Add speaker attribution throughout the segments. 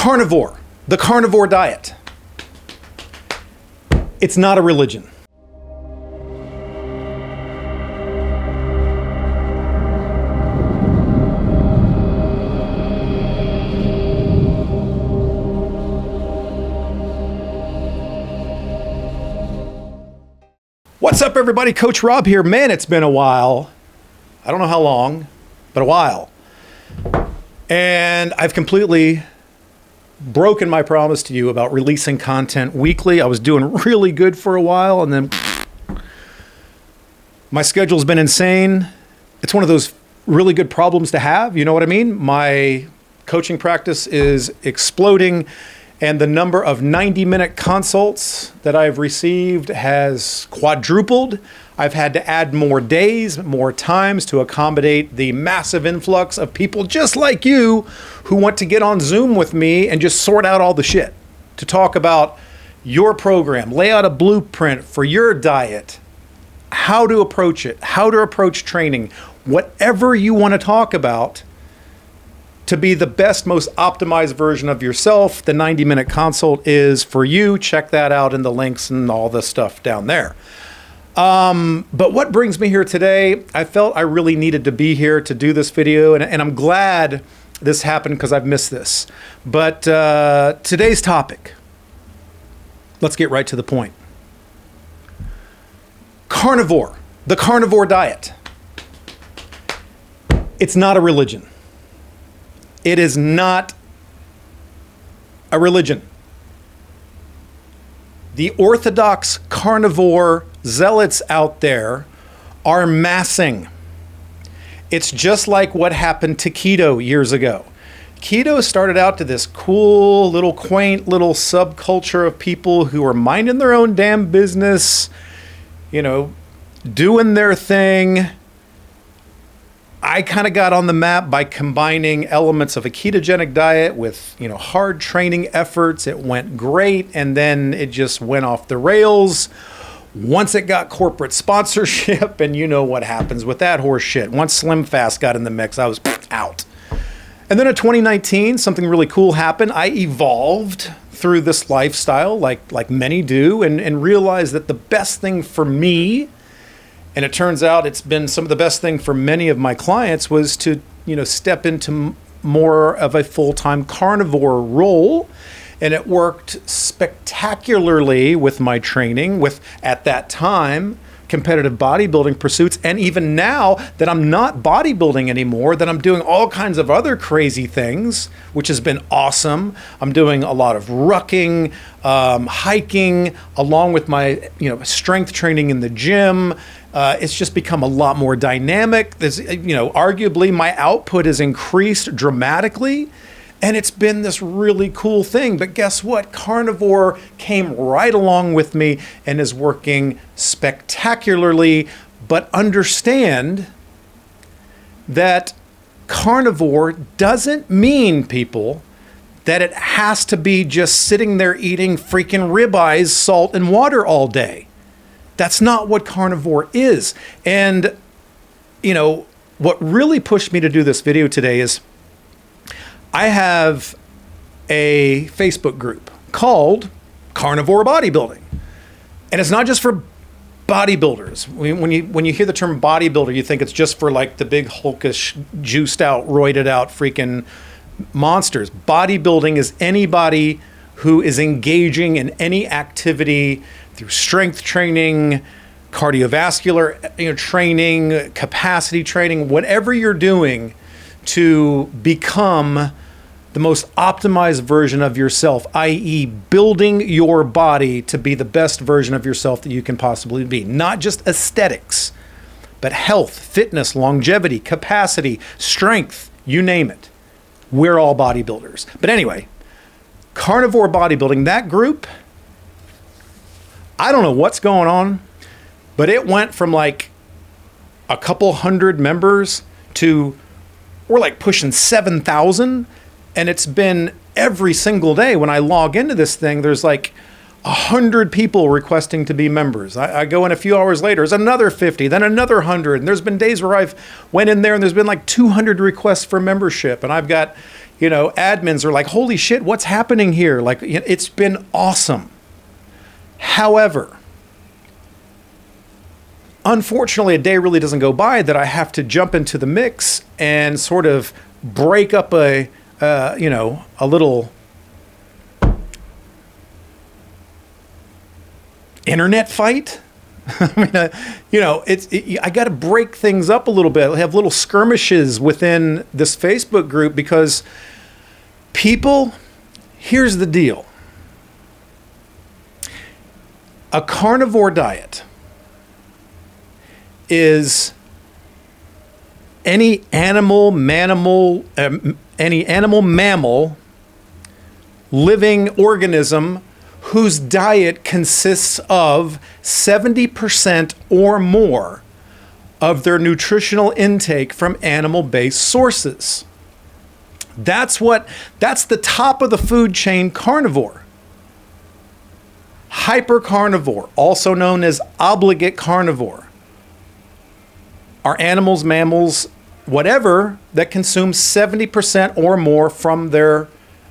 Speaker 1: Carnivore, the carnivore diet. It's not a religion. What's up, everybody? Coach Rob here. Man, it's been a while. I don't know how long, but a while. And I've completely broken my promise to you about releasing content weekly. I was doing really good for a while, and then my schedule's been insane. It's one of those really good problems to have. You know what I mean? My coaching practice is exploding, and the number of 90-minute consults that I've received has quadrupled. I've had to add more days, more times to accommodate the massive influx of people just like you who want to get on Zoom with me and just sort out all the shit, to talk about your program, lay out a blueprint for your diet, how to approach it, how to approach training, whatever you want to talk about to be the best, most optimized version of yourself. The 90-minute consult is for you. Check that out in the links and all the stuff down there. But what brings me here today, I felt I really needed to be here to do this video, and I'm glad this happened because I've missed this. But today's topic, let's get right to the point. Carnivore, the carnivore diet. It's not a religion. It is not a religion. The orthodox carnivore zealots out there are massing. It's just like what happened to keto years ago. Keto started out to this cool, little quaint little subculture of people who were minding their own damn business, you know, doing their thing. I kind of got on the map by combining elements of a ketogenic diet with, you know, hard training efforts. It went great, and then it just went off the rails. Once it got corporate sponsorship, and you know what happens with that horse shit. Once Slim Fast got in the mix, I was out. And then in 2019, something really cool happened. I evolved through this lifestyle like many do, and realized that the best thing for me, and it turns out it's been some of the best thing for many of my clients, was to, you know, step into more of a full-time carnivore role. And it worked spectacularly with my training, with, at that time, competitive bodybuilding pursuits. And even now that I'm not bodybuilding anymore, that I'm doing all kinds of other crazy things, which has been awesome. I'm doing a lot of rucking, hiking, along with my, you know, strength training in the gym. It's just become a lot more dynamic. There's, you know, arguably my output has increased dramatically, and it's been this really cool thing. But guess what? Carnivore came right along with me and is working spectacularly. But understand that carnivore doesn't mean, people, that it has to be just sitting there eating freaking ribeyes, salt, and water all day. That's not what carnivore is. And, you know, what really pushed me to do this video today is I have a Facebook group called Carnivore Bodybuilding. And it's not just for bodybuilders. When you hear the term bodybuilder, you think it's just for like the big hulkish, juiced out, roided out freaking monsters. Bodybuilding is anybody who is engaging in any activity through strength training, cardiovascular, you know, training, capacity training, whatever you're doing to become the most optimized version of yourself, i.e. building your body to be the best version of yourself that you can possibly be. Not just aesthetics, but health, fitness, longevity, capacity, strength, you name it. We're all bodybuilders. But anyway, Carnivore Bodybuilding, that group, I don't know what's going on, but it went from like a couple hundred members to we're like pushing 7,000. And it's been every single day when I log into this thing, there's like 100 people requesting to be members. I go in a few hours later, there's another 50, then another 100. And there's been days where I've went in there and there's been like 200 requests for membership. And I've got, admins are like, holy shit, what's happening here? Like, it's been awesome. However, unfortunately, a day really doesn't go by that I have to jump into the mix and sort of break up a little internet fight. I mean, I got to break things up a little bit. I have little skirmishes within this Facebook group because people, here's the deal. A carnivore diet is any animal, mammal, living organism whose diet consists of 70% or more of their nutritional intake from animal-based sources. That's the top of the food chain carnivore. Hypercarnivore, also known as obligate carnivore, are animals, mammals, whatever, that consume 70% or more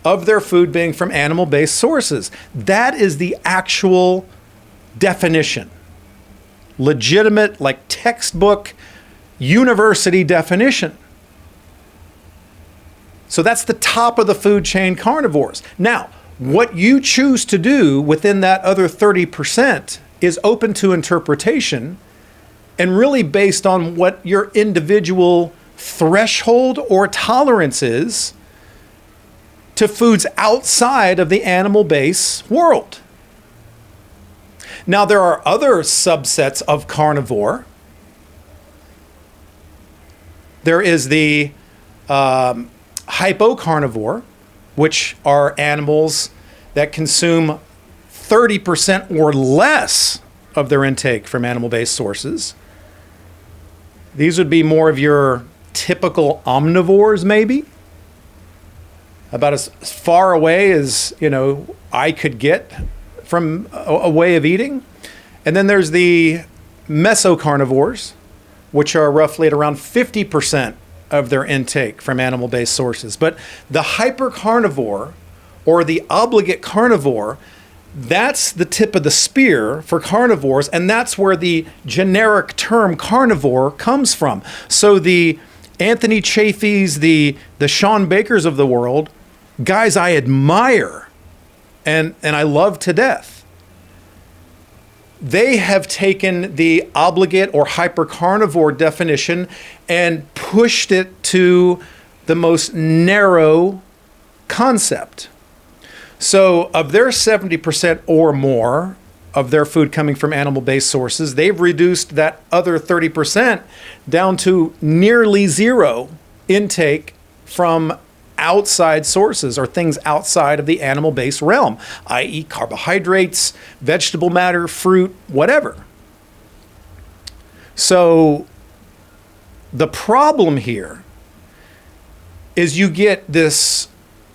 Speaker 1: of their food being from animal-based sources. That is the actual definition. Legitimate, like textbook, university definition. So that's the top of the food chain carnivores. Now, what you choose to do within that other 30% is open to interpretation and really based on what your individual threshold or tolerance is to foods outside of the animal-based world. Now, there are other subsets of carnivore. There is the hypocarnivore, which are animals that consume 30% or less of their intake from animal-based sources. These would be more of your typical omnivores, maybe. About as far away as, I could get from a way of eating. And then there's the mesocarnivores, which are roughly at around 50% of their intake from animal-based sources. But the hypercarnivore or the obligate carnivore, that's the tip of the spear for carnivores, and that's where the generic term carnivore comes from. So the Anthony Chaffees, the Sean Bakers of the world, guys I admire and I love to death, they have taken the obligate or hypercarnivore definition and pushed it to the most narrow concept. So of their 70% or more of their food coming from animal-based sources, they've reduced that other 30% down to nearly zero intake from outside sources or things outside of the animal-based realm, i.e. carbohydrates, vegetable matter, fruit, whatever. So the problem here is you get this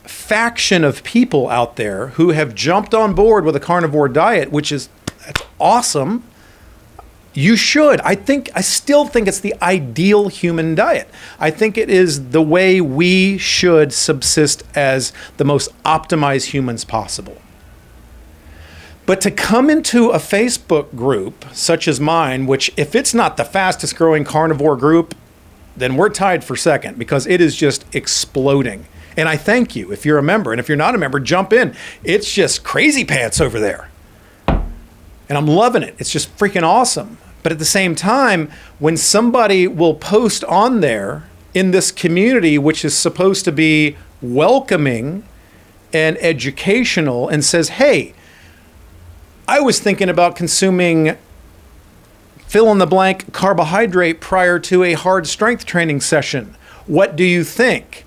Speaker 1: faction of people out there who have jumped on board with a carnivore diet, that's awesome. You should. I still think it's the ideal human diet. I think it is the way we should subsist as the most optimized humans possible. But to come into a Facebook group such as mine, which if it's not the fastest growing carnivore group, then we're tied for second because it is just exploding. And I thank you if you're a member. And if you're not a member, jump in. It's just crazy pants over there. And I'm loving it. It's just freaking awesome. But at the same time, when somebody will post on there in this community, which is supposed to be welcoming and educational, and says, hey, I was thinking about consuming fill in the blank carbohydrate prior to a hard strength training session. What do you think?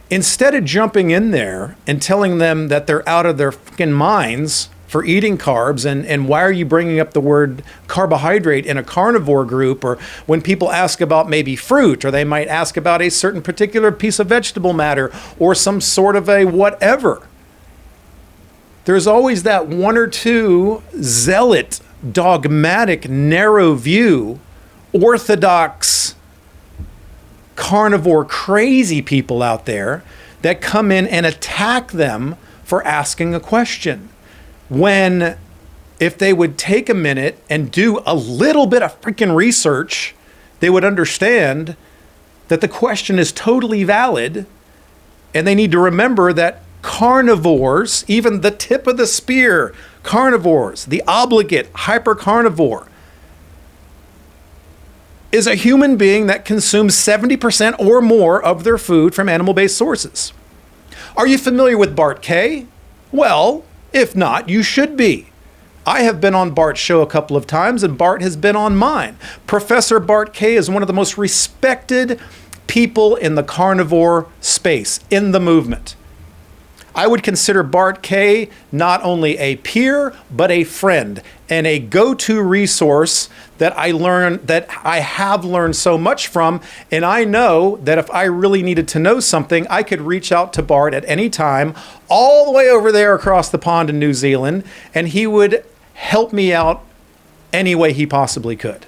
Speaker 1: Instead of jumping in there and telling them that they're out of their fucking minds for eating carbs, and why are you bringing up the word carbohydrate in a carnivore group, or when people ask about maybe fruit, or they might ask about a certain particular piece of vegetable matter or some sort of a whatever. There's always that one or two zealot, dogmatic, narrow view, orthodox, carnivore crazy people out there that come in and attack them for asking a question. When if they would take a minute and do a little bit of freaking research, they would understand that the question is totally valid, and they need to remember that carnivores, even the tip of the spear, carnivores, the obligate hypercarnivore, is a human being that consumes 70% or more of their food from animal-based sources. Are you familiar with Bart K? Well, if not, you should be. I have been on Bart's show a couple of times, and Bart has been on mine. Professor Bart K is one of the most respected people in the carnivore space, in the movement. I would consider Bart K not only a peer, but a friend and a go-to resource that I have learned so much from. And I know that if I really needed to know something, I could reach out to Bart at any time, all the way over there across the pond in New Zealand, and he would help me out any way he possibly could.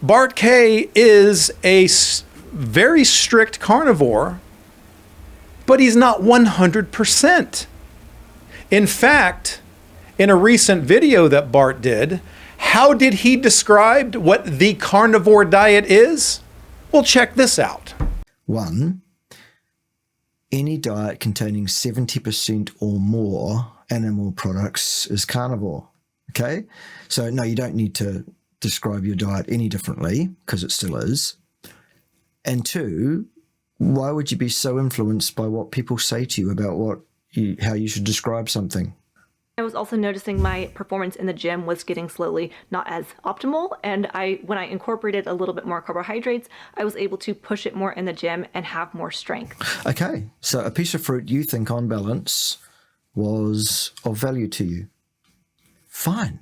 Speaker 1: Bart K is a very strict carnivore, but he's not 100%. In fact, in a recent video that Bart did, how did he describe what the carnivore diet is? Well, check this out.
Speaker 2: 1, any diet containing 70% or more animal products is carnivore. Okay? So no, you don't need to describe your diet any differently, because it still is. And 2, why would you be so influenced by what people say to you about how you should describe something?
Speaker 3: I was also noticing my performance in the gym was getting slowly not as optimal, and when I incorporated a little bit more carbohydrates, I was able to push it more in the gym and have more strength. Okay,
Speaker 2: so a piece of fruit you think on balance was of value to you. Fine,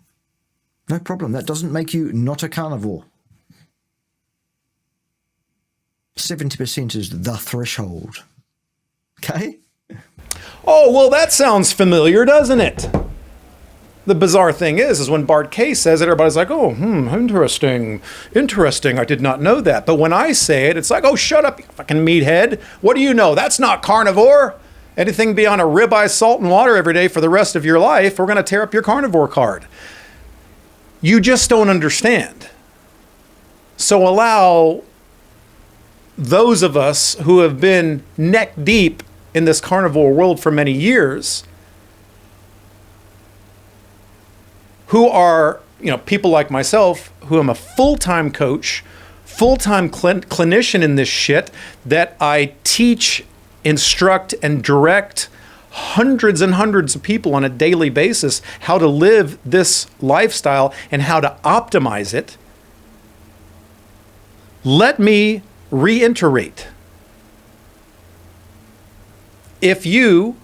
Speaker 2: no problem. That doesn't make you not a carnivore. 70% is the threshold. Okay?
Speaker 1: Oh, well, that sounds familiar, doesn't it? The bizarre thing is when Bart K says it, everybody's like, oh, interesting. Interesting. I did not know that. But when I say it, it's like, oh, shut up, you fucking meathead. What do you know? That's not carnivore. Anything beyond a ribeye, salt, and water every day for the rest of your life, we're going to tear up your carnivore card. You just don't understand. So allow those of us who have been neck deep in this carnivore world for many years, who are, people like myself, who am a full-time coach, full-time clinician in this shit, that I teach, instruct, and direct hundreds and hundreds of people on a daily basis how to live this lifestyle and how to optimize it. Let me reiterate. If you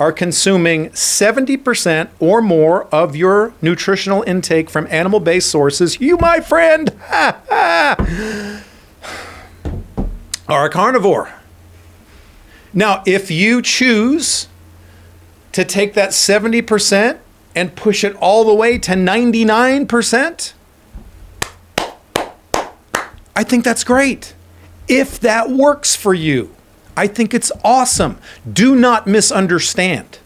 Speaker 1: are consuming 70% or more of your nutritional intake from animal-based sources, you, my friend, are a carnivore. Now, if you choose to take that 70% and push it all the way to 99%, I think that's great. If that works for you, I think it's awesome. Do not misunderstand.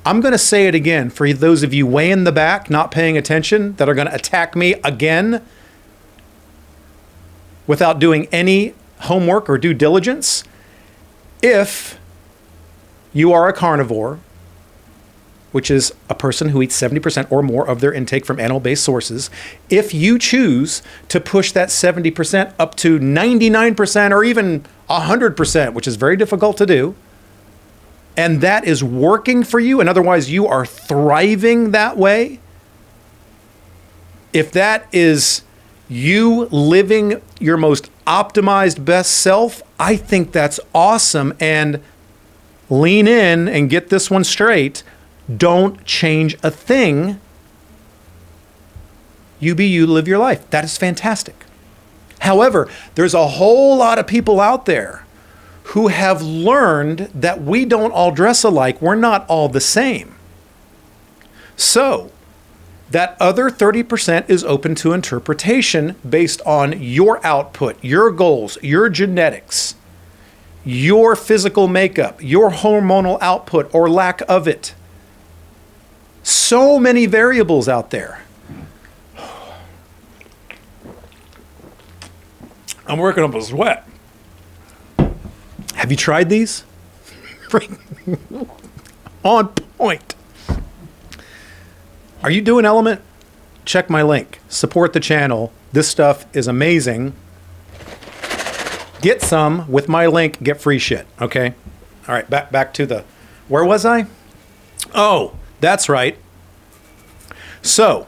Speaker 1: I'm going to say it again for those of you way in the back not paying attention that are going to attack me again without doing any homework or due diligence. If you are a carnivore, which is a person who eats 70% or more of their intake from animal-based sources, if you choose to push that 70% up to 99% or even 100%, which is very difficult to do, and that is working for you, and otherwise you are thriving that way, if that is you living your most optimized best self, I think that's awesome. And lean in and get this one straight. Don't change a thing. You be you, live your life. That is fantastic. However, there's a whole lot of people out there who have learned that we don't all dress alike. We're not all the same. So that other 30% is open to interpretation based on your output, your goals, your genetics, your physical makeup, your hormonal output or lack of it. So many variables out there. I'm working up a sweat. Have you tried these? On point. Are you doing LMNT? Check my link. Support the channel. This stuff is amazing. Get some with my link. Get free shit. Okay. All right. Back to the. Where was I? Oh, that's right. So,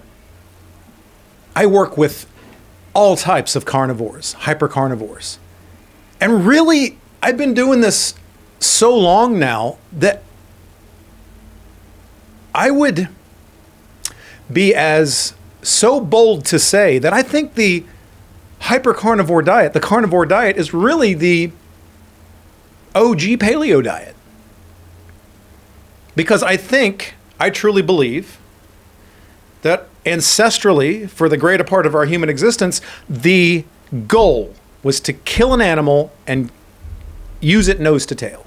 Speaker 1: I work with all types of carnivores, hypercarnivores. And really, I've been doing this so long now that I would be so bold to say that I think the hypercarnivore diet, the carnivore diet, is really the OG paleo diet. Because I truly believe that ancestrally, for the greater part of our human existence, the goal was to kill an animal and use it nose to tail.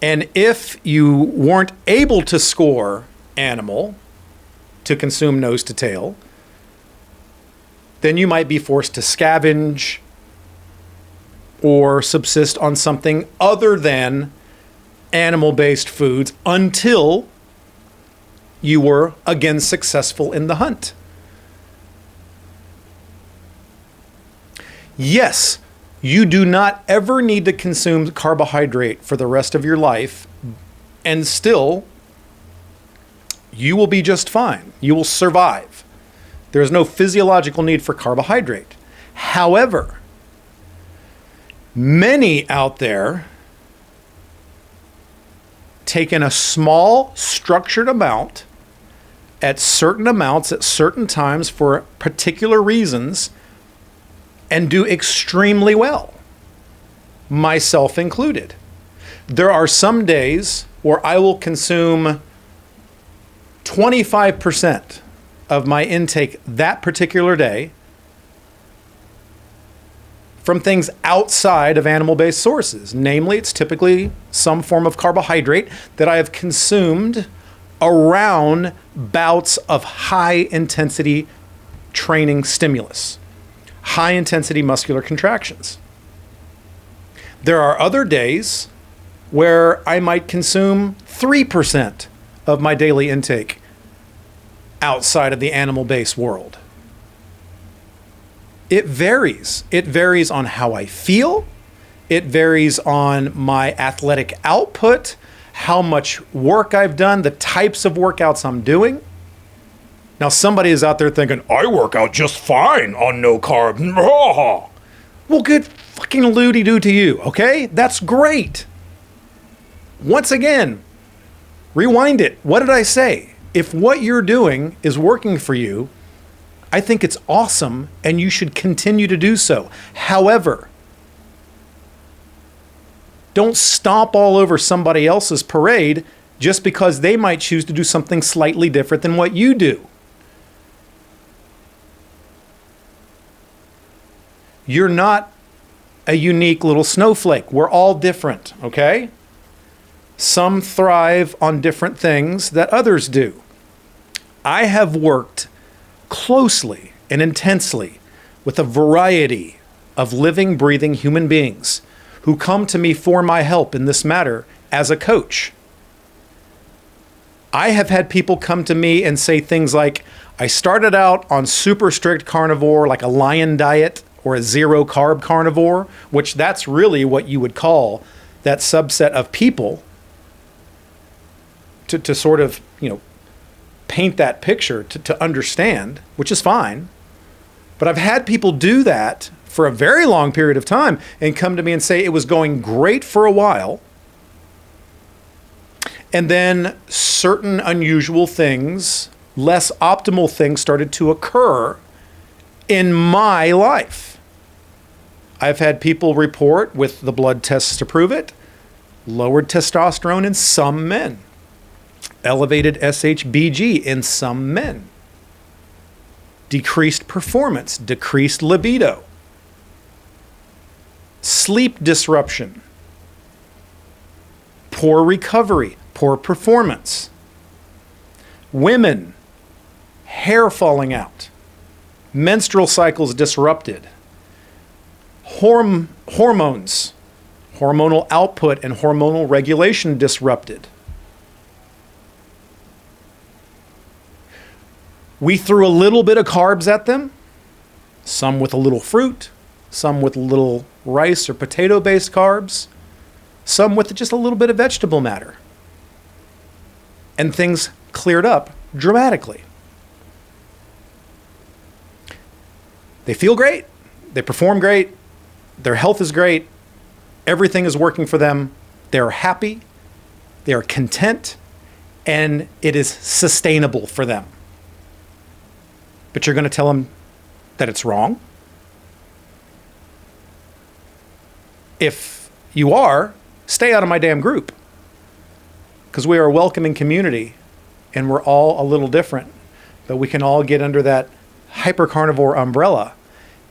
Speaker 1: And if you weren't able to score animal to consume nose to tail, then you might be forced to scavenge or subsist on something other than animal-based foods until you were again successful in the hunt. Yes, you do not ever need to consume carbohydrate for the rest of your life, and still, you will be just fine. You will survive. There is no physiological need for carbohydrate. However, many out there take in a small, structured amount at certain amounts at certain times for particular reasons and do extremely well, myself included. There are some days where I will consume 25% of my intake that particular day from things outside of animal-based sources. Namely, it's typically some form of carbohydrate that I have consumed around bouts of high-intensity training stimulus, high-intensity muscular contractions. There are other days where I might consume 3% of my daily intake outside of the animal-based world. It varies. It varies on how I feel. It varies on my athletic output, how much work I've done, the types of workouts I'm doing. Now, somebody is out there thinking, I work out just fine on no carb. Well, good fucking looty-doo to you, okay? That's great. Once again, rewind it. What did I say? If what you're doing is working for you, I think it's awesome and you should continue to do so. However, don't stomp all over somebody else's parade just because they might choose to do something slightly different than what you do. You're not a unique little snowflake. We're all different, okay? Some thrive on different things that others do. I have worked closely and intensely with a variety of living, breathing human beings who come to me for my help in this matter as a coach. I have had people come to me and say things like, I started out on super strict carnivore, like a lion diet or a zero carb carnivore, which that's really what you would call that subset of people to sort of, paint that picture to understand, which is fine. But I've had people do that for a very long period of time and come to me and say it was going great for a while. And then certain unusual things, less optimal things started to occur in my life. I've had people report with the blood tests to prove it, lowered testosterone in some men, elevated SHBG in some men, decreased performance, decreased libido. sleep disruption, poor recovery, poor performance. Women, hair falling out, menstrual cycles disrupted, hormones, hormonal output and hormonal regulation disrupted. We threw a little bit of carbs at them, some with a little fruit, some with a little rice or potato-based carbs, some with just a little bit of vegetable matter. And things cleared up dramatically. They feel great, they perform great, their health is great, everything is working for them, they're happy, they are content, and it is sustainable for them. But you're going to tell them that it's wrong? If you are, stay out of my damn group. Because we are a welcoming community and we're all a little different. But we can all get under that hyper-carnivore umbrella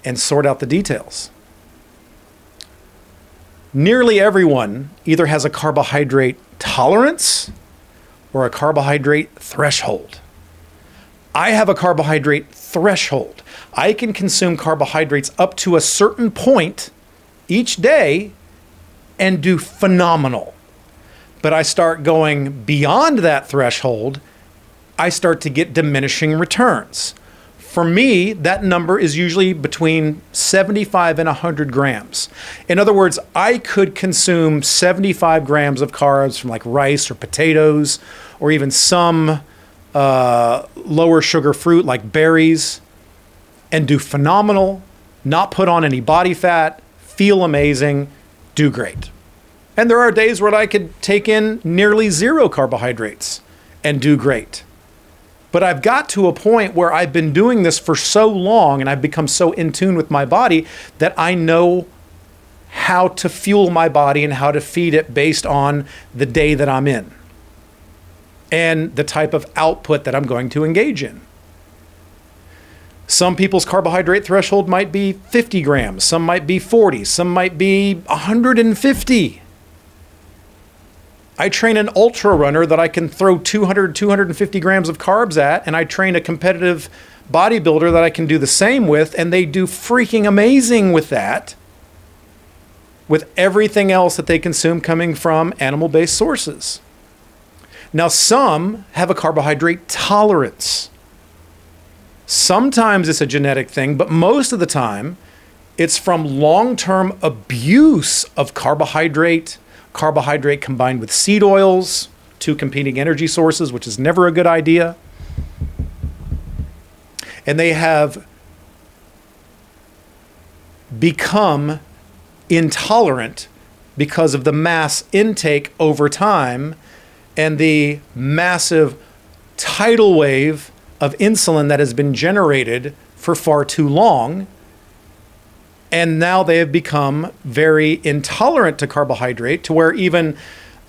Speaker 1: and sort out the details. Nearly everyone either has a carbohydrate tolerance or a carbohydrate threshold. I have a carbohydrate threshold. I can consume carbohydrates up to a certain point each day and do phenomenal. But I start going beyond that threshold, I start to get diminishing returns. For me, that number is usually between 75 and 100 grams. In other words, I could consume 75 grams of carbs from like rice or potatoes, or even some lower sugar fruit like berries, and do phenomenal, not put on any body fat, feel amazing, do great. And there are days where I could take in nearly zero carbohydrates and do great. But I've got to a point where I've been doing this for so long and I've become so in tune with my body that I know how to fuel my body and how to feed it based on the day that I'm in and the type of output that I'm going to engage in. Some people's carbohydrate threshold might be 50 grams, some might be 40, some might be 150. I train an ultra runner that I can throw 200, 250 grams of carbs at, and I train a competitive bodybuilder that I can do the same with, and they do freaking amazing with that, with everything else that they consume coming from animal-based sources. Now, some have a carbohydrate tolerance. Sometimes it's a genetic thing, but most of the time, it's from long-term abuse of carbohydrate combined with seed oils, two competing energy sources, which is never a good idea. And they have become intolerant because of the mass intake over time and the massive tidal wave of insulin that has been generated for far too long. And now they have become very intolerant to carbohydrate to where even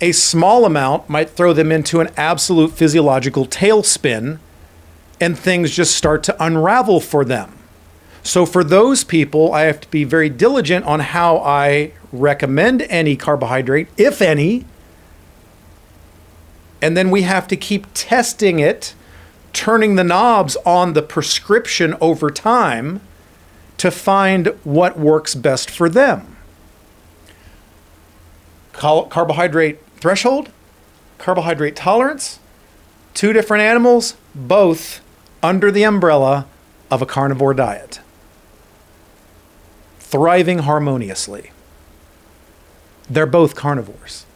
Speaker 1: a small amount might throw them into an absolute physiological tailspin and things just start to unravel for them. So for those people, I have to be very diligent on how I recommend any carbohydrate, if any. And then we have to keep testing it, turning the knobs on the prescription over time to find what works best for them. Carbohydrate threshold, carbohydrate tolerance, two different animals, both under the umbrella of a carnivore diet, thriving harmoniously. They're both carnivores.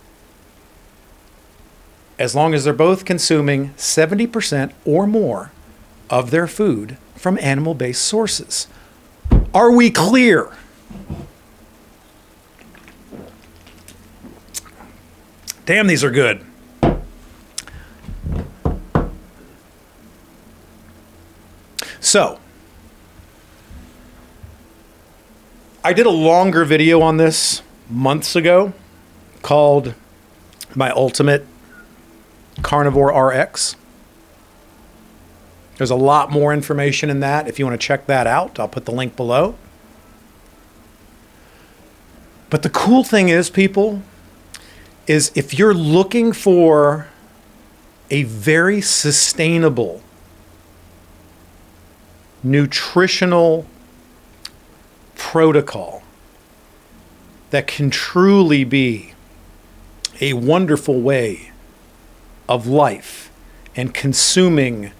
Speaker 1: As long as they're both consuming 70% or more of their food from animal-based sources. Are we clear? Damn, these are good. So, I did a longer video on this months ago called My Ultimate Carnivore RX. There's a lot more information in that. If you want to check that out, I'll put the link below. But the cool thing is, people, is if you're looking for a very sustainable nutritional protocol that can truly be a wonderful way of life and consuming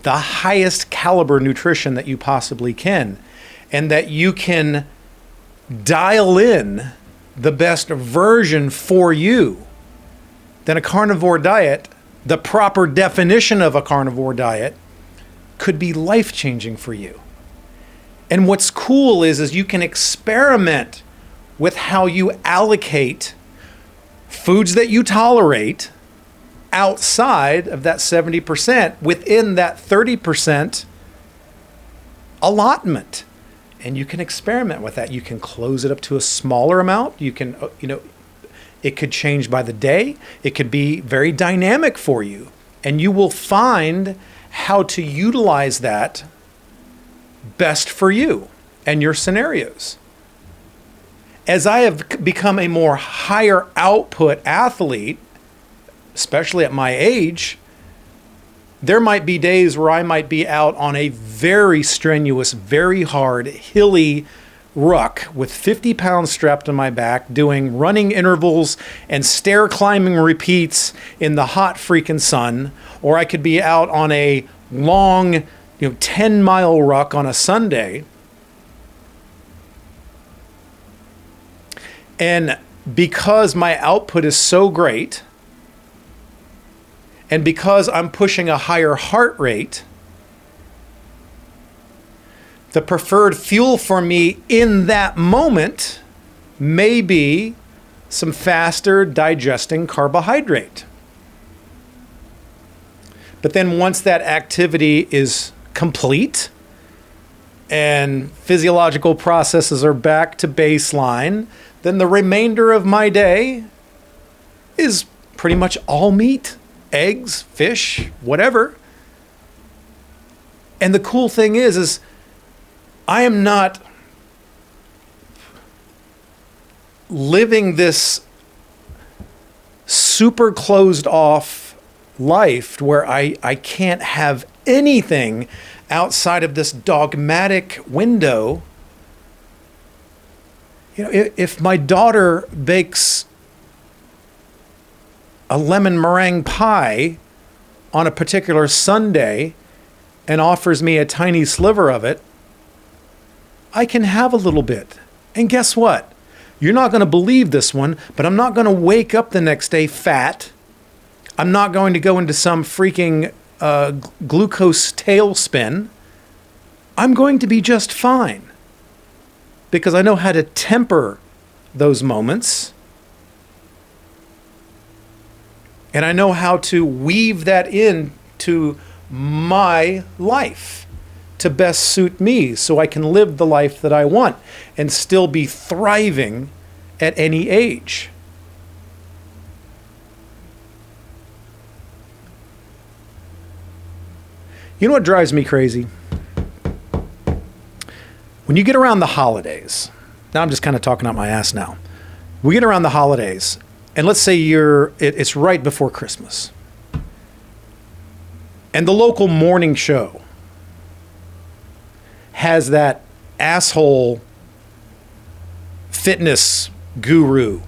Speaker 1: the highest caliber nutrition that you possibly can, and that you can dial in the best version for you, then a carnivore diet, the proper definition of a carnivore diet, could be life-changing for you. And what's cool is you can experiment with how you allocate foods that you tolerate outside of that 70% within that 30% allotment. And you can experiment with that. You can close it up to a smaller amount. You can, it could change by the day. It could be very dynamic for you. And you will find how to utilize that best for you and your scenarios. As I have become a more higher output athlete, especially at my age, there might be days where I might be out on a very strenuous, very hard, hilly ruck with 50 pounds strapped to my back, doing running intervals and stair climbing repeats in the hot freaking sun. Or I could be out on a long, 10-mile ruck on a Sunday. And because my output is so great, and because I'm pushing a higher heart rate, the preferred fuel for me in that moment may be some faster digesting carbohydrate. But then once that activity is complete and physiological processes are back to baseline, then the remainder of my day is pretty much all meat, eggs, fish, whatever. And the cool thing is I am not living this super closed off life where I can't have anything outside of this dogmatic window. If my daughter bakes a lemon meringue pie on a particular Sunday and offers me a tiny sliver of it, I can have a little bit. And guess what? You're not going to believe this one, but I'm not going to wake up the next day fat. I'm not going to go into some freaking glucose tailspin. I'm going to be just fine because I know how to temper those moments. And I know how to weave that into my life to best suit me so I can live the life that I want and still be thriving at any age. You know what drives me crazy? When you get around the holidays, now I'm just kind of talking out my ass now. We get around the holidays, and let's say it's right before Christmas. And the local morning show has that asshole fitness guru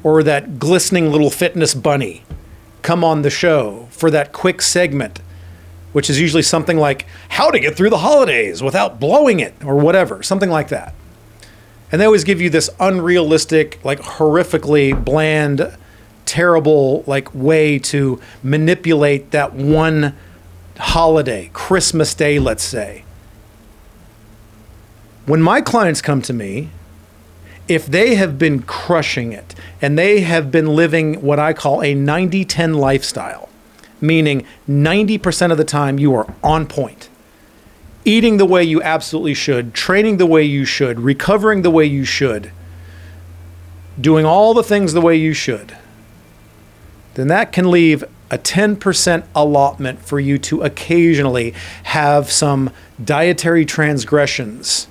Speaker 1: or that glistening little fitness bunny come on the show for that quick segment, which is usually something like how to get through the holidays without blowing it or whatever, something like that. And they always give you this unrealistic, like horrifically bland, terrible, like way to manipulate that one holiday, Christmas Day, let's say. When my clients come to me, if they have been crushing it and they have been living what I call a 90-10 lifestyle, meaning 90% of the time you are on point, eating the way you absolutely should, training the way you should, recovering the way you should, doing all the things the way you should, then that can leave a 10% allotment for you to occasionally have some dietary transgressions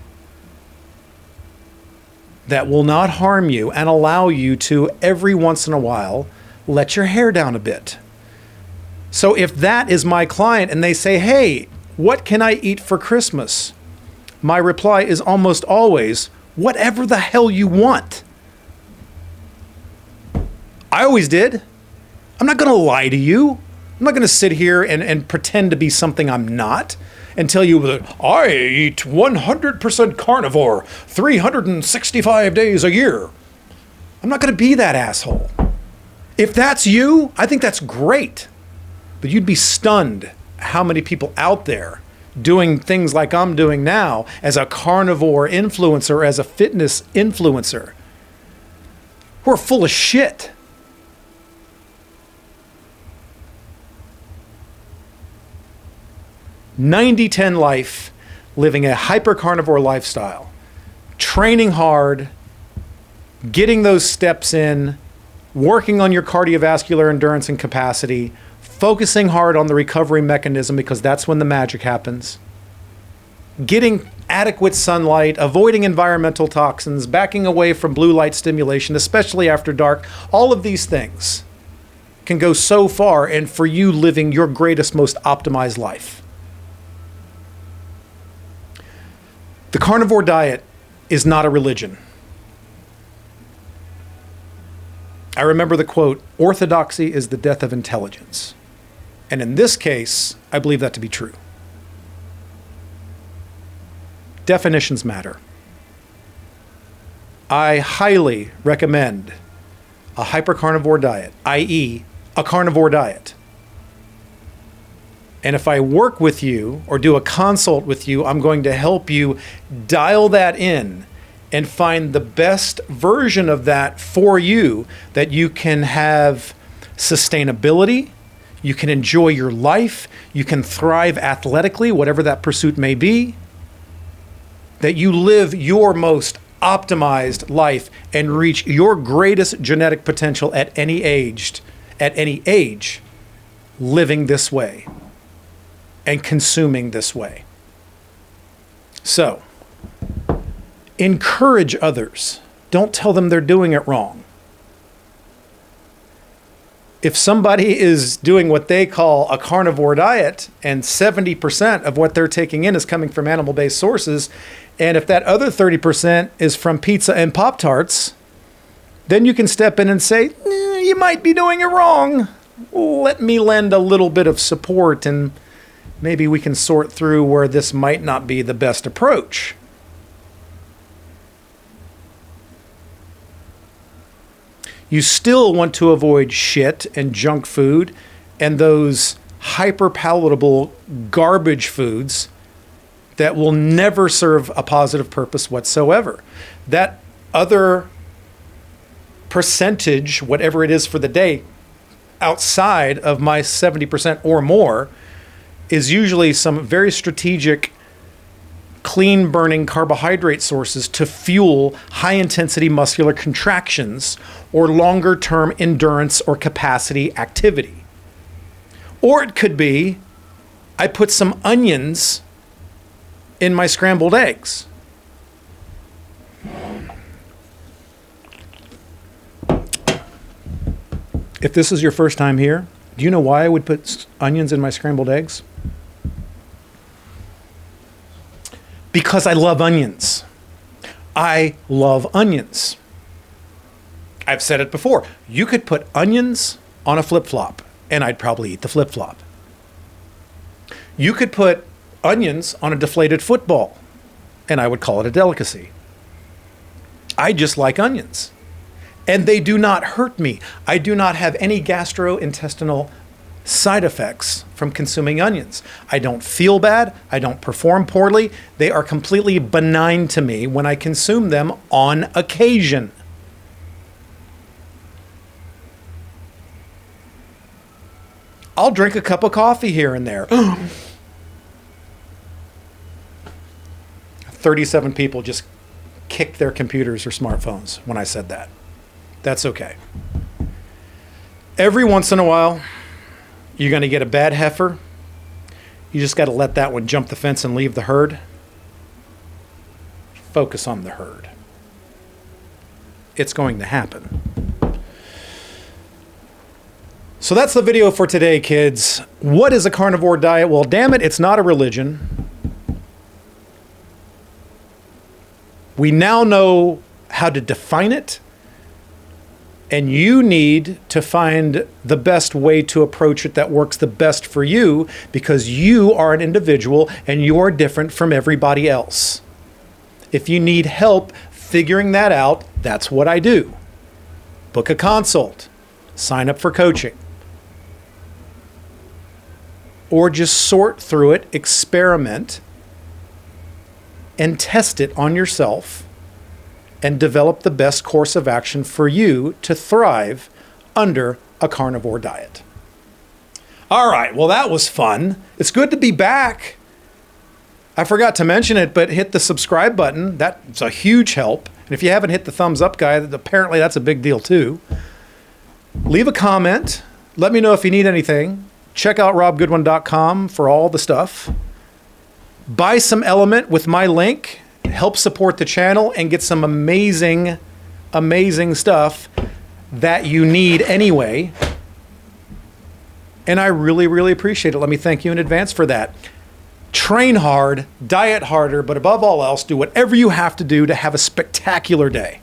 Speaker 1: that will not harm you and allow you to, every once in a while, let your hair down a bit. So if that is my client and they say, hey, what can I eat for Christmas? My reply is almost always, whatever the hell you want. I always did. I'm not going to lie to you. I'm not going to sit here and pretend to be something I'm not and tell you that I eat 100% carnivore 365 days a year. I'm not going to be that asshole. If that's you, I think that's great. But you'd be stunned how many people out there doing things like I'm doing now as a carnivore influencer, as a fitness influencer, who are full of shit. "90-10 life, living a hyper-carnivore lifestyle, training hard, getting those steps in, working on your cardiovascular endurance and capacity, focusing hard on the recovery mechanism because that's when the magic happens, getting adequate sunlight, avoiding environmental toxins, backing away from blue light stimulation, especially after dark. All of these things can go so far and for you living your greatest, most optimized life. The carnivore diet is not a religion. I remember the quote, orthodoxy is the death of intelligence. And in this case, I believe that to be true. Definitions matter. I highly recommend a hypercarnivore diet, i.e., a carnivore diet. And if I work with you or do a consult with you, I'm going to help you dial that in and find the best version of that for you, that you can have sustainability, you can enjoy your life, you can thrive athletically, whatever that pursuit may be, that you live your most optimized life and reach your greatest genetic potential at any age, living this way and consuming this way. So, encourage others. Don't tell them they're doing it wrong. If somebody is doing what they call a carnivore diet and 70% of what they're taking in is coming from animal-based sources, and if that other 30% is from pizza and Pop-Tarts, then you can step in and say, you might be doing it wrong. Let me lend a little bit of support and maybe we can sort through where this might not be the best approach. You still want to avoid shit and junk food and those hyper-palatable garbage foods that will never serve a positive purpose whatsoever. That other percentage, whatever it is for the day, outside of my 70% or more, is usually some very strategic, clean-burning carbohydrate sources to fuel high-intensity muscular contractions or longer-term endurance or capacity activity. Or it could be, I put some onions in my scrambled eggs. If this is your first time here, do you know why I would put onions in my scrambled eggs? Because I love onions. I love onions. I've said it before. You could put onions on a flip-flop, and I'd probably eat the flip-flop. You could put onions on a deflated football, and I would call it a delicacy. I just like onions. And they do not hurt me. I do not have any gastrointestinal side effects from consuming onions. I don't feel bad. I don't perform poorly. They are completely benign to me when I consume them on occasion. I'll drink a cup of coffee here and there. 37 people just kicked their computers or smartphones when I said that. That's okay. Every once in a while, you're going to get a bad heifer. You just got to let that one jump the fence and leave the herd. Focus on the herd. it's going to happen. So that's the video for today, kids. What is a carnivore diet? Well, damn it, it's not a religion. We now know how to define it, and you need to find the best way to approach it that works the best for you, because you are an individual and you are different from everybody else. If you need help figuring that out, that's what I do. Book a consult, sign up for coaching, or just sort through it, experiment, and test it on yourself and develop the best course of action for you to thrive under a carnivore diet. All right, well, that was fun. It's good to be back. I forgot to mention it, but hit the subscribe button. That's a huge help. And if you haven't hit the thumbs up guy, apparently that's a big deal too. Leave a comment. Let me know if you need anything. Check out robgoodwin.com for all the stuff. Buy some LMNT with my link. Help support the channel and get some amazing, amazing stuff that you need anyway. And I really, really appreciate it. Let me thank you in advance for that. Train hard, diet harder, but above all else, do whatever you have to do to have a spectacular day.